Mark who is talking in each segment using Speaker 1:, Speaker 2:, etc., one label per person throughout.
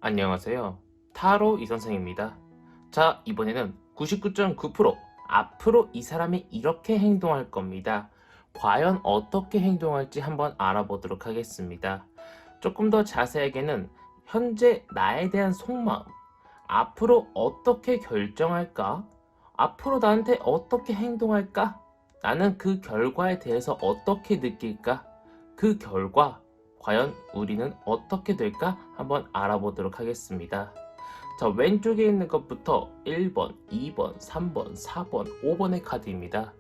Speaker 1: 안녕하세요. 타로 이선생입니다. 자, 이번에는 99.9% 앞으로 이 사람이 이렇게 행동할 겁니다. 과연 어떻게 행동할지 한번 알아보도록 하겠습니다. 조금 더 자세하게는 현재 나에 대한 속마음, 앞으로 어떻게 결정할까? 앞으로 나한테 어떻게 행동할까? 나는 그 결과에 대해서 어떻게 느낄까? 그 결과, 과연 우리는 어떻게 될까? 한번 알아보도록 하겠습니다. 자, 왼쪽에 있는 것부터 1번, 2번, 3번, 4번, 5번의 카드입니다.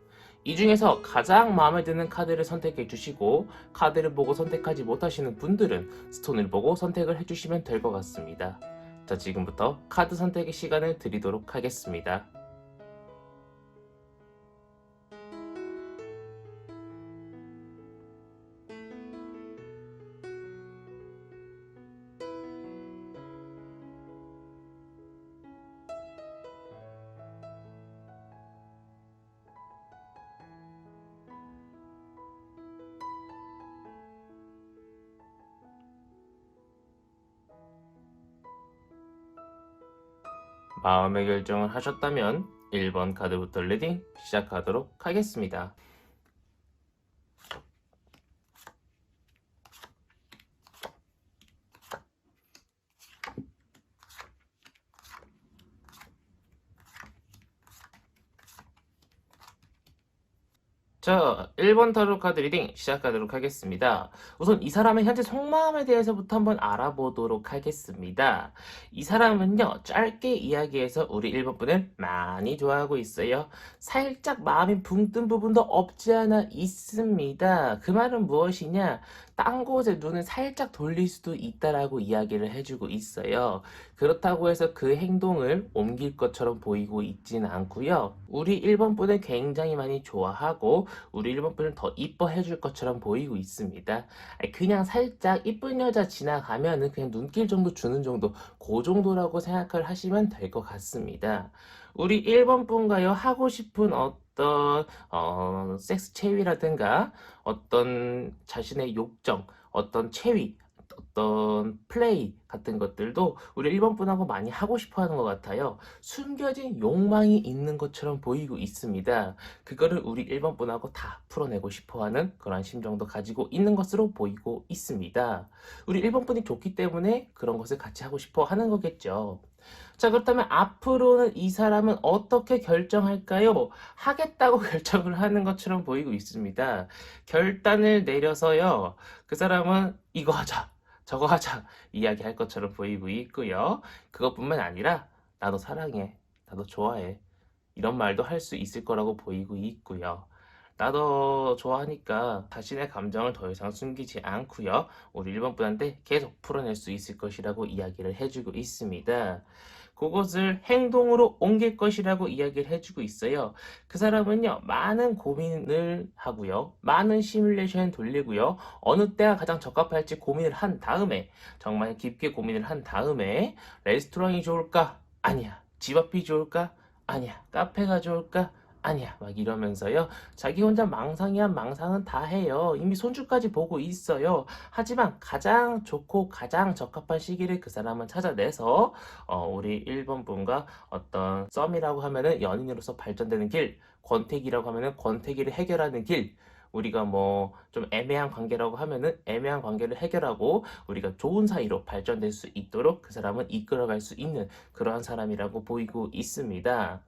Speaker 1: 이 중에서 가장 마음에 드는 카드를 선택해 주시고, 카드를 보고 선택하지 못하시는 분들은 스톤을 보고 선택을 해주시면 될 것 같습니다. 자, 지금부터 카드 선택의 시간을 드리도록 하겠습니다. 마음의 결정을 하셨다면 1번 카드부터 리딩 시작하도록 하겠습니다. 자, 1번 타로 카드 리딩 시작하도록 하겠습니다. 우선 이 사람의 현재 속마음에 대해서부터 한번 알아보도록 하겠습니다. 이 사람은요, 짧게 이야기해서 우리 1번 분을 많이 좋아하고 있어요. 살짝 마음이 붕 뜬 부분도 없지 않아 있습니다. 그 말은 무엇이냐? 딴 곳에 눈을 살짝 돌릴 수도 있다라고 이야기를 해주고 있어요. 그렇다고 해서 그 행동을 옮길 것처럼 보이고 있지는 않고요. 우리 1번 분을 굉장히 많이 좋아하고 우리 1번 분을 더 이뻐해 줄 것처럼 보이고 있습니다. 그냥 살짝 이쁜 여자 지나가면은 그냥 눈길 정도 주는 정도, 그 정도라고 생각을 하시면 될 것 같습니다. 우리 1번 분과요, 하고 싶은 어떤 섹스 체위라든가 어떤 자신의 욕정, 어떤 체위, 어떤 플레이 같은 것들도 우리 1번 분하고 많이 하고 싶어 하는 것 같아요. 숨겨진 욕망이 있는 것처럼 보이고 있습니다. 그거를 우리 1번 분하고 다 풀어내고 싶어 하는 그런 심정도 가지고 있는 것으로 보이고 있습니다. 우리 1번 분이 좋기 때문에 그런 것을 같이 하고 싶어 하는 거겠죠. 자, 그렇다면 앞으로는 이 사람은 어떻게 결정할까요? 하겠다고 결정을 하는 것처럼 보이고 있습니다. 결단을 내려서요, 그 사람은 이거 하자, 저거 하자 이야기할 것처럼 보이고 있고요. 그것뿐만 아니라 나도 사랑해, 나도 좋아해 이런 말도 할 수 있을 거라고 보이고 있고요. 나도 좋아하니까 자신의 감정을 더 이상 숨기지 않고요. 우리 1번 분한테 계속 풀어낼 수 있을 것이라고 이야기를 해주고 있습니다. 그것을 행동으로 옮길 것이라고 이야기를 해주고 있어요. 그 사람은요, 많은 고민을 하고요. 많은 시뮬레이션 돌리고요. 어느 때가 가장 적합할지 고민을 한 다음에, 정말 깊게 고민을 한 다음에, 레스토랑이 좋을까? 아니야. 집 앞이 좋을까? 아니야. 카페가 좋을까? 아니야. 막 이러면서요. 자기 혼자 망상이한 망상은 다 해요. 이미 손주까지 보고 있어요. 하지만 가장 좋고 가장 적합한 시기를 그 사람은 찾아내서 우리 1번 분과 어떤 썸이라고 하면은 연인으로서 발전되는 길, 권태기라고 하면은 권태기를 해결하는 길, 우리가 뭐 좀 애매한 관계라고 하면은 애매한 관계를 해결하고 우리가 좋은 사이로 발전될 수 있도록 그 사람은 이끌어갈 수 있는 그러한 사람이라고 보이고 있습니다.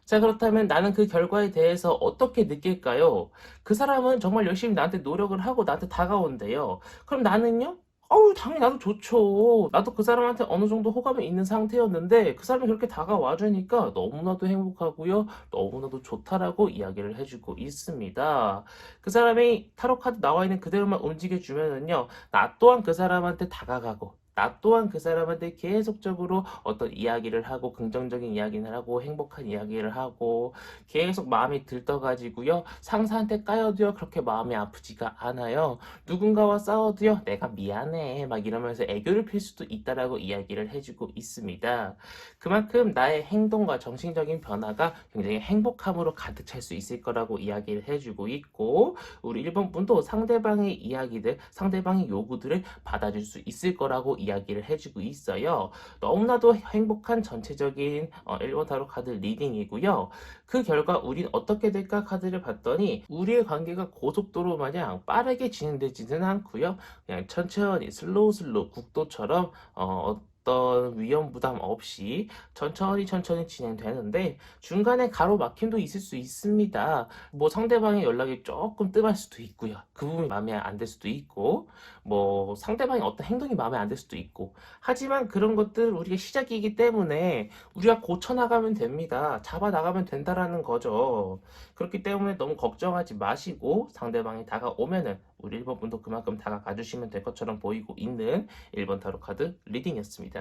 Speaker 1: 자, 그렇다면 나는 그 결과에 대해서 어떻게 느낄까요? 그 사람은 정말 열심히 나한테 노력을 하고 나한테 다가온대요. 그럼 나는요? 어우, 당연히 나도 좋죠. 나도 그 사람한테 어느 정도 호감이 있는 상태였는데 그 사람이 그렇게 다가와 주니까 너무나도 행복하고요. 너무나도 좋다라고 이야기를 해주고 있습니다. 그 사람이 타로 카드 나와 있는 그대로만 움직여주면은요. 나 또한 그 사람한테 다가가고 나 또한 그 사람한테 계속적으로 어떤 이야기를 하고 긍정적인 이야기를 하고 행복한 이야기를 하고 계속 마음이 들떠가지고요. 상사한테 까여도요. 그렇게 마음이 아프지가 않아요. 누군가와 싸워도요. 내가 미안해 막 이러면서 애교를 필 수도 있다라고 이야기를 해주고 있습니다. 그만큼 나의 행동과 정신적인 변화가 굉장히 행복함으로 가득 찰 수 있을 거라고 이야기를 해주고 있고 우리 1번 분도 상대방의 이야기들, 상대방의 요구들을 받아줄 수 있을 거라고 이야기를 이야기를 해주고 있어요. 너무나도 행복한 전체적인 1번 타로 카드 리딩이고요. 그 결과 우린 어떻게 될까 카드를 봤더니 우리의 관계가 고속도로 마냥 빠르게 진행되지는 않고요. 그냥 천천히 슬로우 국도처럼 어떤 위험 부담 없이 천천히 진행되는데 중간에 가로막힘도 있을 수 있습니다. 뭐 상대방의 연락이 조금 뜸할 수도 있고요. 그 부분이 마음에 안 들 수도 있고 뭐 상대방의 어떤 행동이 마음에 안 들 수도 있고 하지만 그런 것들 우리가 시작이기 때문에 우리가 고쳐나가면 됩니다. 잡아나가면 된다라는 거죠. 그렇기 때문에 너무 걱정하지 마시고 상대방이 다가오면은 우리 1번 분도 그만큼 다가가 주시면 될 것처럼 보이고 있는 1번 타로 카드 리딩이었습니다.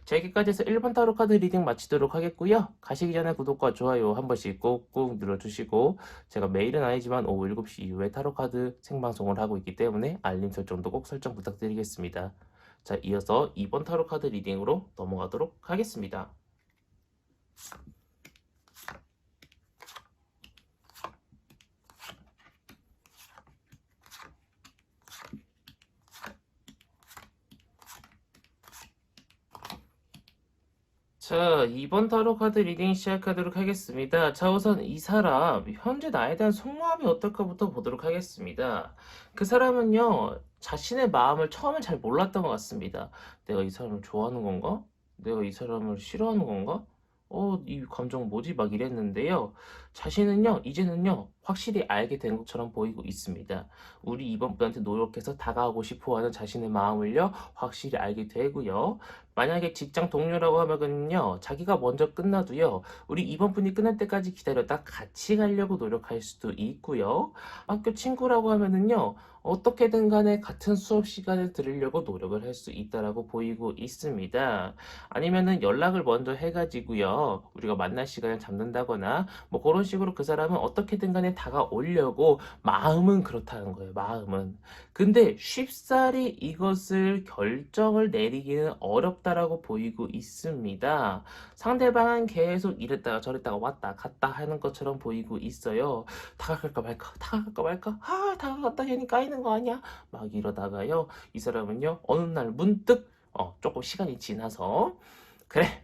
Speaker 1: 자, 여기까지 해서 1번 타로 카드 리딩 마치도록 하겠고요. 가시기 전에 구독과 좋아요 한 번씩 꾹꾹 눌러주시고 제가 매일은 아니지만 오후 7시 이후에 타로 카드 생방송을 하고 있기 때문에 알림 설정도 꼭 설정 부탁드리겠습니다. 자, 이어서 2번 타로 카드 리딩으로 넘어가도록 하겠습니다. 자, 2번 타로 카드 리딩 시작하도록 하겠습니다. 자, 우선 이 사람, 현재 나에 대한 속마음이 어떨까부터 보도록 하겠습니다. 그 사람은요, 자신의 마음을 처음엔 잘 몰랐던 것 같습니다. 내가 이 사람을 좋아하는 건가? 내가 이 사람을 싫어하는 건가? 이 감정 뭐지? 막 이랬는데요. 자신은요, 이제는요, 확실히 알게 된 것처럼 보이고 있습니다. 우리 2번 분한테 노력해서 다가가고 싶어 하는 자신의 마음을요, 확실히 알게 되고요. 만약에 직장 동료라고 하면은요, 자기가 먼저 끝나도요, 우리 2번 분이 끝날 때까지 기다렸다 같이 가려고 노력할 수도 있고요. 학교 친구라고 하면은요, 어떻게든 간에 같은 수업 시간을 들으려고 노력을 할 수 있다라고 보이고 있습니다. 아니면은 연락을 먼저 해가지고요, 우리가 만날 시간을 잡는다거나, 뭐 그런 식으로 그 사람은 어떻게든 간에 다가오려고 마음은 그렇다는 거예요, 마음은. 근데 쉽사리 이것을 결정을 내리기는 어렵다라고 보이고 있습니다. 상대방은 계속 이랬다가 저랬다가 왔다 갔다 하는 것처럼 보이고 있어요. 다가갈까 말까, 다가갈까 말까, 다가갔다 괜히 까이는 거 아니야? 막 이러다가요, 이 사람은요, 어느 날 문득, 조금 시간이 지나서, 그래,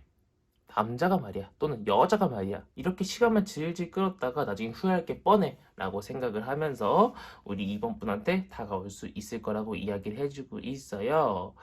Speaker 1: 남자가 말이야, 또는 여자가 말이야, 이렇게 시간만 질질 끌었다가 나중에 후회할 게 뻔해 라고 생각을 하면서 우리 2번 분한테 다가올 수 있을 거라고 이야기를 해주고 있어요.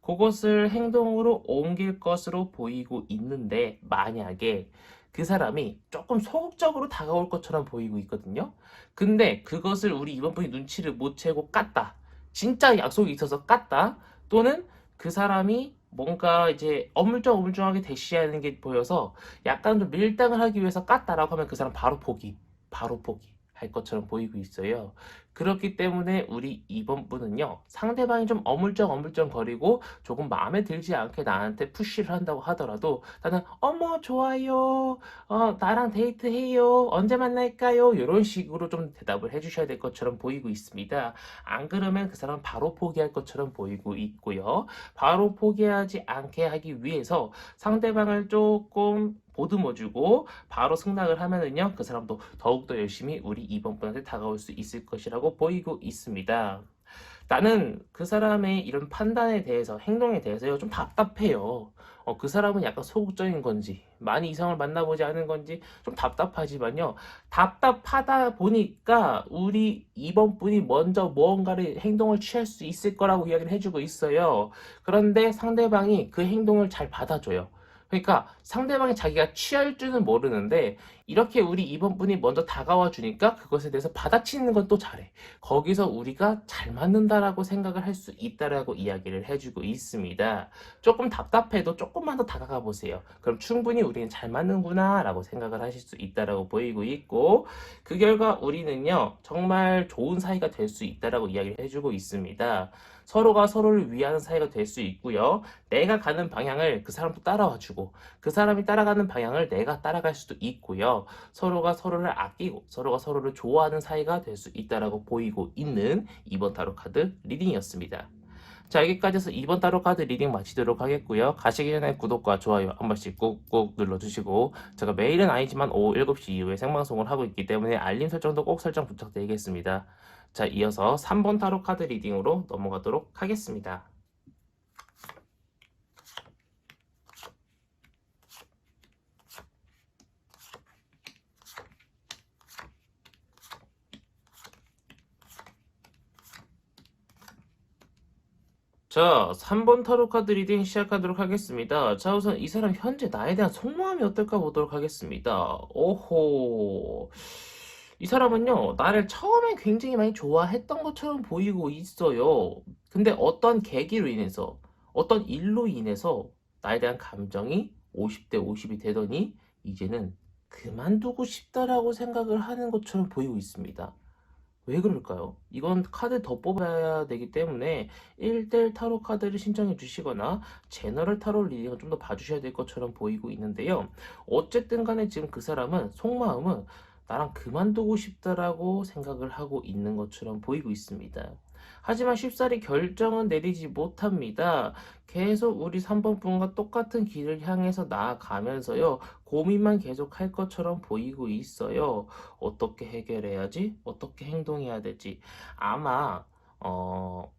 Speaker 1: 그것을 행동으로 옮길 것으로 보이고 있는데 만약에 그 사람이 조금 소극적으로 다가올 것처럼 보이고 있거든요. 근데 그것을 우리 2번 분이 눈치를 못 채고 깠다. 진짜 약속이 있어서 깠다. 또는 그 사람이 뭔가 이제 어물쩡어물쩡하게 대시하는 게 보여서 약간 좀 밀당을 하기 위해서 깠다라고 하면 그 사람 바로 포기, 바로 포기 할 것처럼 보이고 있어요. 그렇기 때문에 우리 2번 분은요, 상대방이 좀 어물쩡 거리고 조금 마음에 들지 않게 나한테 푸시를 한다고 하더라도 나는 어머 좋아요, 나랑 데이트해요, 언제 만날까요, 이런 식으로 좀 대답을 해주셔야 될 것처럼 보이고 있습니다. 안 그러면 그 사람은 바로 포기할 것처럼 보이고 있고요. 바로 포기하지 않게 하기 위해서 상대방을 조금 보듬어주고 바로 승낙을 하면은요, 그 사람도 더욱더 열심히 우리 2번 분한테 다가올 수 있을 것이라고 보이고 있습니다. 나는 그 사람의 이런 판단에 대해서, 행동에 대해서요, 좀 답답해요. 그 사람은 약간 소극적인 건지, 많이 이성을 만나보지 않은 건지, 좀 답답하지만요, 답답하다 보니까 우리 2번 분이 먼저 무언가를 행동을 취할 수 있을 거라고 이야기를 해주고 있어요. 그런데 상대방이 그 행동을 잘 받아줘요. 그러니까 상대방이 자기가 취할 줄은 모르는데 이렇게 우리 2번 분이 먼저 다가와 주니까 그것에 대해서 받아치는 건 또 잘해. 거기서 우리가 잘 맞는다라고 생각을 할 수 있다라고 이야기를 해주고 있습니다. 조금 답답해도 조금만 더 다가가 보세요. 그럼 충분히 우리는 잘 맞는구나 라고 생각을 하실 수 있다라고 보이고 있고, 그 결과 우리는요, 정말 좋은 사이가 될 수 있다라고 이야기를 해주고 있습니다. 서로가 서로를 위하는 사이가 될 수 있고요. 내가 가는 방향을 그 사람도 따라와 주고 그 사람이 따라가는 방향을 내가 따라갈 수도 있고요. 서로가 서로를 아끼고 서로가 서로를 좋아하는 사이가 될 수 있다라고 보이고 있는 2번 타로 카드 리딩이었습니다. 자, 여기까지 해서 2번 타로 카드 리딩 마치도록 하겠고요. 가시기 전에 구독과 좋아요 한 번씩 꾹꾹 눌러주시고 제가 매일은 아니지만 오후 7시 이후에 생방송을 하고 있기 때문에 알림 설정도 꼭 설정 부탁드리겠습니다. 자, 이어서 3번 타로 카드 리딩으로 넘어가도록 하겠습니다. 자, 3번 타로 카드 리딩 시작하도록 하겠습니다. 자, 우선 이 사람 현재 나에 대한 속마음이 어떨까 보도록 하겠습니다. 오호. 이 사람은요, 나를 처음에 굉장히 많이 좋아했던 것처럼 보이고 있어요. 근데 어떤 계기로 인해서, 어떤 일로 인해서 나에 대한 감정이 50대 50이 되더니 이제는 그만두고 싶다라고 생각을 하는 것처럼 보이고 있습니다. 왜 그럴까요? 이건 카드 더 뽑아야 되기 때문에 1대1 타로 카드를 신청해 주시거나 제너럴 타로 리딩을 좀 더 봐주셔야 될 것처럼 보이고 있는데요. 어쨌든 간에 지금 그 사람은 속마음은 나랑 그만두고 싶다라고 생각을 하고 있는 것처럼 보이고 있습니다. 하지만 쉽사리 결정은 내리지 못합니다. 계속 우리 3번 분과 똑같은 길을 향해서 나아가면서요. 고민만 계속 할 것처럼 보이고 있어요. 어떻게 해결해야지? 어떻게 행동해야 되지? 아마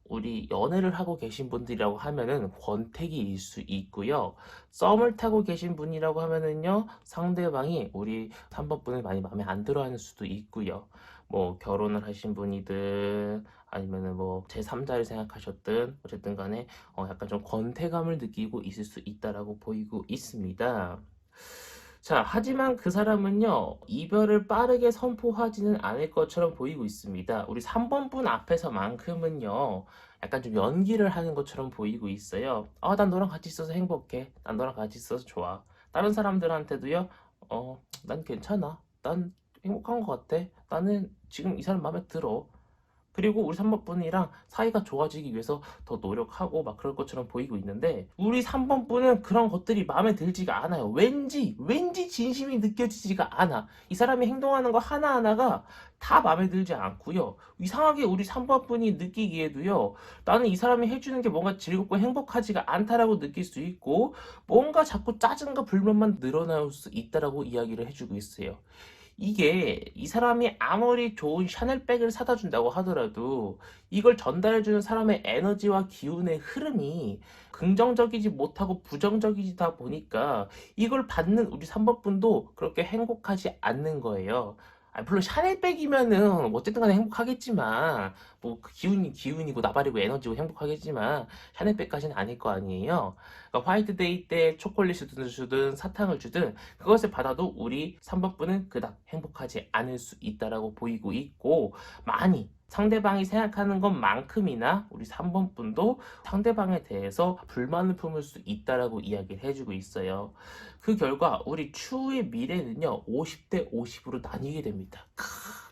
Speaker 1: 우리 연애를 하고 계신 분들이라고 하면은 권태기일 수 있고요. 썸을 타고 계신 분이라고 하면은요, 상대방이 우리 3번 분을 많이 마음에 안 들어 하는 수도 있고요. 뭐, 결혼을 하신 분이든, 아니면은 뭐, 제3자를 생각하셨든, 어쨌든 간에, 약간 좀 권태감을 느끼고 있을 수 있다라고 보이고 있습니다. 자, 하지만 그 사람은요, 이별을 빠르게 선포하지는 않을 것처럼 보이고 있습니다. 우리 3번 분 앞에서만큼은요, 약간 좀 연기를 하는 것처럼 보이고 있어요. 난 너랑 같이 있어서 행복해. 난 너랑 같이 있어서 좋아. 다른 사람들한테도요, 난 괜찮아. 난 행복한 것 같아. 나는 지금 이 사람 마음에 들어. 그리고 우리 3번 분이랑 사이가 좋아지기 위해서 더 노력하고 막 그럴 것처럼 보이고 있는데 우리 3번 분은 그런 것들이 마음에 들지가 않아요. 왠지 진심이 느껴지지가 않아. 이 사람이 행동하는 거 하나하나가 다 마음에 들지 않고요. 이상하게 우리 3번 분이 느끼기에도요. 나는 이 사람이 해주는 게 뭔가 즐겁고 행복하지가 않다라고 느낄 수 있고 뭔가 자꾸 짜증과 불만만 늘어날 수 있다라고 이야기를 해주고 있어요. 이게 이 사람이 아무리 좋은 샤넬백을 사다 준다고 하더라도 이걸 전달해주는 사람의 에너지와 기운의 흐름이 긍정적이지 못하고 부정적이다 보니까 이걸 받는 우리 3번 분도 그렇게 행복하지 않는 거예요. 물론 샤넬백이면은 어쨌든 간에 행복하겠지만 뭐그 기운이 기운이고 나발이고 에너지고 행복하겠지만 샤넬백까지는 아닐 거 아니에요. 그러니까 화이트데이 때 초콜릿을 주든 사탕을 주든 그것을 받아도 우리 3번 분은 그닥 행복하지 않을 수 있다라고 보이고 있고 많이 상대방이 생각하는 것만큼이나 우리 3번 분도 상대방에 대해서 불만을 품을 수 있다라고 이야기를 해주고 있어요. 그 결과 우리 추후의 미래는요 50대 50으로 나뉘게 됩니다.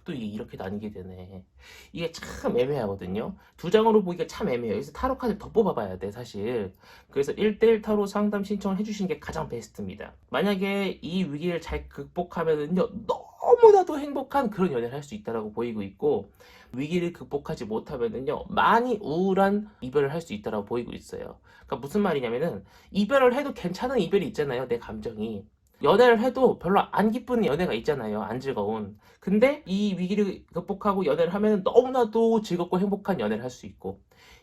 Speaker 1: 또 이게 이렇게 나뉘게 되네. 이게 참 애매하거든요. 두 장으로 보기가 참 애매해요. 그래서 타로 카드 더 뽑아봐야 돼 사실. 그래서 1대1 타로 상담 신청을 해주시는 게 가장 베스트입니다. 만약에 이 위기를 잘 극복하면은요 너무나도 행복한 그런 연애를 할 수 있다라고 보이고 있고 위기를 극복하지 못하면은요 많이 우울한 이별을 할 수 있다라고 보이고 있어요. 그러니까 무슨 말이냐면은 이별을 해도 괜찮은 이별이 있잖아요. 내 감정이. 연애를 해도 별로 안 기쁜 연애가 있잖아요. 안 즐거운. 근데 이 위기를 극복하고 연애를 하면 너무나도 즐겁고 행복한 연애를 할 수 있고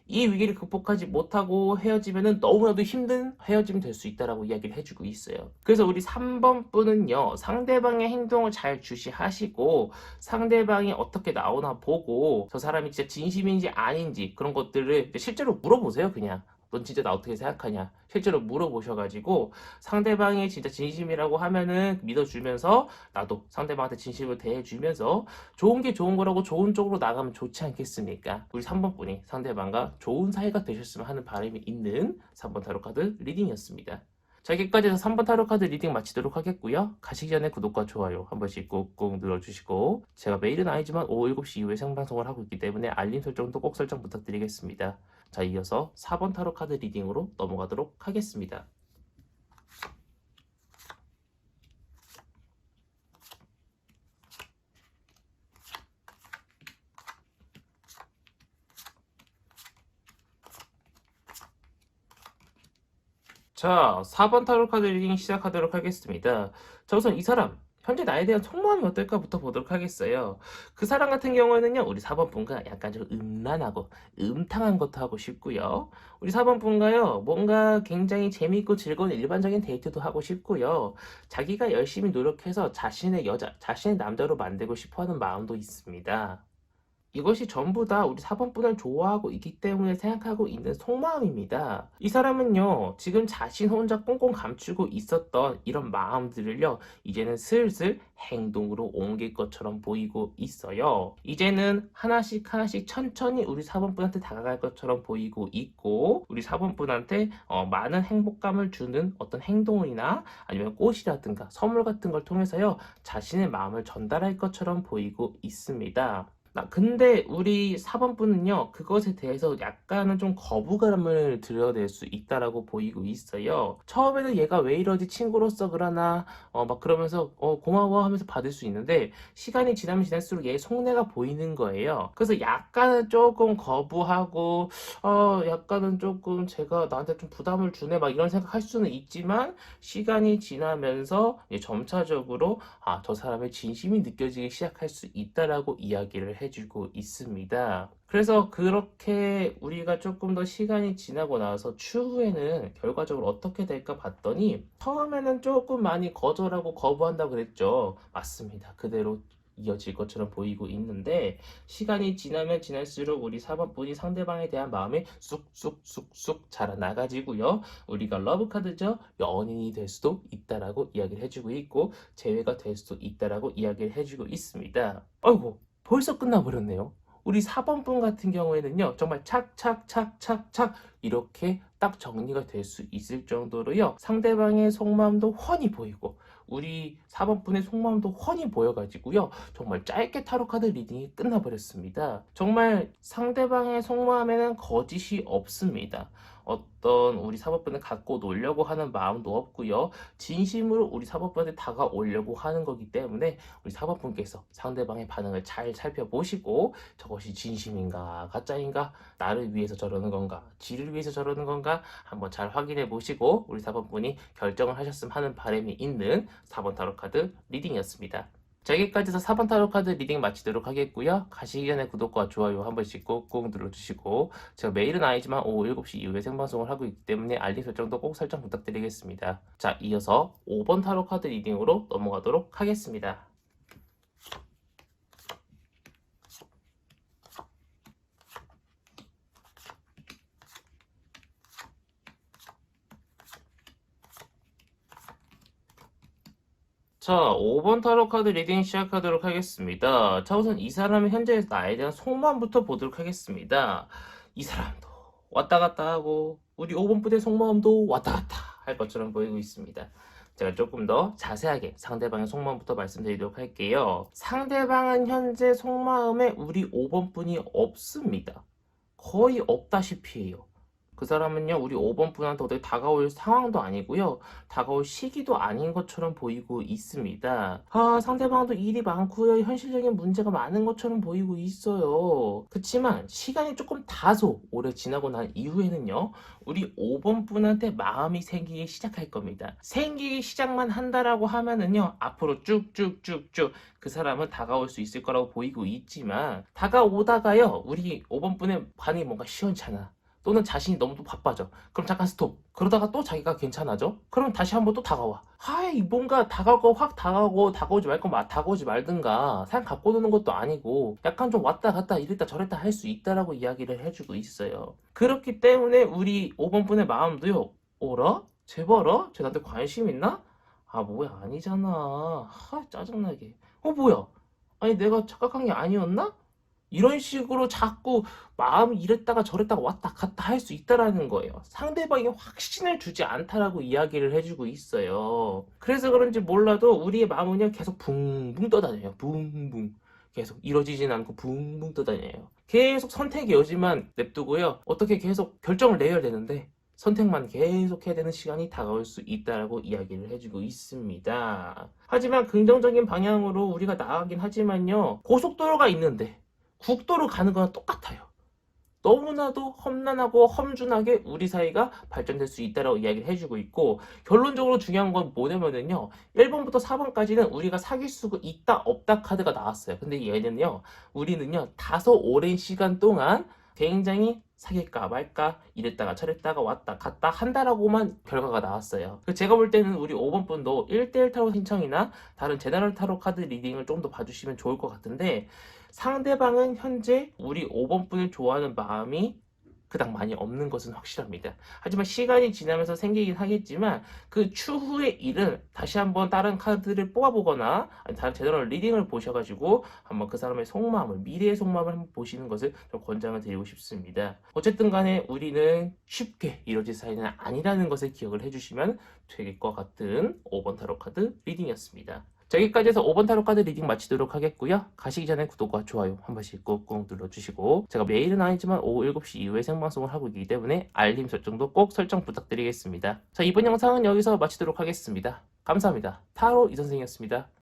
Speaker 1: 이 위기를 극복하지 못하고 헤어지면 너무나도 힘든 헤어짐이 될 수 있다라고 이야기를 해주고 있어요. 그래서 우리 3번 분은요, 상대방의 행동을 잘 주시하시고, 상대방이 어떻게 나오나 보고, 저 사람이 진짜 진심인지 아닌지 그런 것들을 실제로 물어보세요, 그냥. 넌 진짜 나 어떻게 생각하냐? 실제로 물어보셔가지고 상대방이 진짜 진심이라고 하면은 믿어주면서 나도 상대방한테 진심을 대해주면서 좋은 게 좋은 거라고 좋은 쪽으로 나가면 좋지 않겠습니까? 우리 3번 분이 상대방과 좋은 사이가 되셨으면 하는 바람이 있는 3번 타로 카드 리딩이었습니다. 자, 여기까지 해서 3번 타로 카드 리딩 마치도록 하겠고요. 가시기 전에 구독과 좋아요 한 번씩 꾹꾹 눌러주시고 제가 매일은 아니지만 오후 7시 이후에 생방송을 하고 있기 때문에 알림 설정도 꼭 설정 부탁드리겠습니다. 자, 이어서 4번 타로 카드 리딩으로 넘어가도록 하겠습니다. 자, 4번 타로 카드 리딩 시작하도록 하겠습니다. 자, 우선 이 사람, 현재 나에 대한 속마음이 어떨까부터 보도록 하겠어요. 그 사람 같은 경우에는요, 우리 4번 분과 약간 좀 음란하고 음탕한 것도 하고 싶고요. 우리 4번 분과요, 뭔가 굉장히 재미있고 즐거운 일반적인 데이트도 하고 싶고요. 자기가 열심히 노력해서 자신의 남자로 만들고 싶어 하는 마음도 있습니다. 이것이 전부 다 우리 4번분을 좋아하고 있기 때문에 생각하고 있는 속마음입니다. 이 사람은요, 지금 자신 혼자 꽁꽁 감추고 있었던 이런 마음들을요, 이제는 슬슬 행동으로 옮길 것처럼 보이고 있어요. 이제는 하나씩 하나씩 천천히 우리 4번분한테 다가갈 것처럼 보이고 있고, 우리 4번분한테 많은 행복감을 주는 어떤 행동이나 아니면 꽃이라든가 선물 같은 걸 통해서요, 자신의 마음을 전달할 것처럼 보이고 있습니다. 근데 우리 4번분은요, 그것에 대해서 약간은 좀 거부감을 드러낼 수 있다라고 보이고 있어요. 처음에는 얘가 왜 이러지? 친구로서 그러나, 막 그러면서, 고마워 하면서 받을 수 있는데, 시간이 지나면 지날수록 얘의 속내가 보이는 거예요. 그래서 약간은 조금 거부하고, 약간은 조금 제가 나한테 좀 부담을 주네, 막 이런 생각할 수는 있지만, 시간이 지나면서 점차적으로, 저 사람의 진심이 느껴지기 시작할 수 있다라고 이야기를 해주고 있습니다. 그래서 그렇게 우리가 조금 더 시간이 지나고 나서 추후에는 결과적으로 어떻게 될까 봤더니 처음에는 조금 많이 거절하고 거부한다고 그랬죠. 맞습니다. 그대로 이어질 것처럼 보이고 있는데 시간이 지나면 지날수록 우리 4번분이 상대방에 대한 마음이 쑥쑥쑥쑥 자라나가지고요. 우리가 러브카드죠. 연인이 될 수도 있다라고 이야기를 해주고 있고 재회가 될 수도 있다라고 이야기를 해주고 있습니다. 아이고 벌써 끝나버렸네요. 우리 4번분 같은 경우에는요, 정말 착착착착착 이렇게 딱 정리가 될 수 있을 정도로요, 상대방의 속마음도 훤히 보이고, 우리 4번분의 속마음도 훤히 보여가지고요, 정말 짧게 타로카드 리딩이 끝나버렸습니다. 정말 상대방의 속마음에는 거짓이 없습니다. 어떤 우리 4번분을 갖고 놀려고 하는 마음도 없고요, 진심으로 우리 4번분한테 다가오려고 하는 거기 때문에 우리 4번분께서 상대방의 반응을 잘 살펴보시고 저것이 진심인가 가짜인가, 나를 위해서 저러는 건가 지를 위해서 저러는 건가 한번 잘 확인해 보시고 우리 4번분이 결정을 하셨으면 하는 바람이 있는 4번 타로카드 리딩이었습니다. 자, 여기까지 해서 4번 타로카드 리딩 마치도록 하겠고요. 가시기 전에 구독과 좋아요 한 번씩 꾹꾹 눌러주시고, 제가 매일은 아니지만 오후 7시 이후에 생방송을 하고 있기 때문에 알림 설정도 꼭 설정 부탁드리겠습니다. 자, 이어서 5번 타로카드 리딩으로 넘어가도록 하겠습니다. 자, 5번 타로 카드 리딩 시작하도록 하겠습니다. 자, 우선 이 사람의 현재 나에 대한 속마음부터 보도록 하겠습니다. 이 사람도 왔다 갔다 하고 우리 5번 분의 속마음도 왔다 갔다 할 것처럼 보이고 있습니다. 제가 조금 더 자세하게 상대방의 속마음부터 말씀드리도록 할게요. 상대방은 현재 속마음에 우리 5번 분이 없습니다. 거의 없다시피 해요. 그 사람은요, 우리 5번 분한테 어떻게 다가올 상황도 아니고요, 다가올 시기도 아닌 것처럼 보이고 있습니다. 상대방도 일이 많고요, 현실적인 문제가 많은 것처럼 보이고 있어요. 그치만 시간이 조금 다소 오래 지나고 난 이후에는요, 우리 5번 분한테 마음이 생기기 시작할 겁니다. 생기기 시작만 한다라고 하면은요, 앞으로 쭉쭉쭉쭉 그 사람은 다가올 수 있을 거라고 보이고 있지만, 다가오다가요, 우리 5번 분의 반응이 뭔가 시원찮아, 또는 자신이 너무 또 바빠져. 그럼 잠깐 스톱. 그러다가 또 자기가 괜찮아져? 그럼 다시 한번 또 다가와. 뭔가 다가올 거 확 다가오고, 다가오지 말 거 다가오지 말든가. 사람 갖고 노는 것도 아니고, 약간 좀 왔다 갔다 이랬다 저랬다 할 수 있다라고 이야기를 해주고 있어요. 그렇기 때문에 우리 5번 분의 마음도요, 오라? 재봐라? 쟤 나한테 관심 있나? 뭐야, 아니잖아. 짜증나게. 뭐야? 아니, 내가 착각한 게 아니었나? 이런 식으로 자꾸 마음이 이랬다가 저랬다가 왔다 갔다 할 수 있다라는 거예요. 상대방이 확신을 주지 않다라고 이야기를 해주고 있어요. 그래서 그런지 몰라도 우리의 마음은요, 계속 붕붕 떠다녀요. 붕붕. 계속 이루어지진 않고 붕붕 떠다녀요. 계속 선택의 여지만 냅두고요, 어떻게 계속 결정을 내야 되는데 선택만 계속 해야 되는 시간이 다가올 수 있다라고 이야기를 해주고 있습니다. 하지만 긍정적인 방향으로 우리가 나아가긴 하지만요, 고속도로가 있는데 국도로 가는 거랑 똑같아요. 너무나도 험난하고 험준하게 우리 사이가 발전될 수 있다라고 이야기를 해주고 있고, 결론적으로 중요한 건 뭐냐면요, 1번부터 4번까지는 우리가 사귈 수 있다 없다 카드가 나왔어요. 근데 얘는요, 우리는요, 다소 오랜 시간 동안 굉장히 사귈까 말까 이랬다가 저랬다가 왔다 갔다 한다라고만 결과가 나왔어요. 제가 볼 때는 우리 5번 분도 1대1 타로 신청이나 다른 제너럴 타로 카드 리딩을 좀 더 봐주시면 좋을 것 같은데, 상대방은 현재 우리 5번 분을 좋아하는 마음이 그닥 많이 없는 것은 확실합니다. 하지만 시간이 지나면서 생기긴 하겠지만 그 추후의 일은 다시 한번 다른 카드를 뽑아보거나 아니 다른 제너럴 리딩을 보셔가지고 한번 그 사람의 속마음을 미래의 속마음을 한번 보시는 것을 좀 권장을 드리고 싶습니다. 어쨌든 간에 우리는 쉽게 이루어질 사이는 아니라는 것을 기억을 해주시면 될 것 같은 5번 타로 카드 리딩이었습니다. 자, 여기까지 해서 5번 타로 카드 리딩 마치도록 하겠고요. 가시기 전에 구독과 좋아요 한 번씩 꾹꾹 눌러주시고 제가 매일은 아니지만 오후 7시 이후에 생방송을 하고 있기 때문에 알림 설정도 꼭 설정 부탁드리겠습니다. 자, 이번 영상은 여기서 마치도록 하겠습니다. 감사합니다. 타로 이선생이었습니다.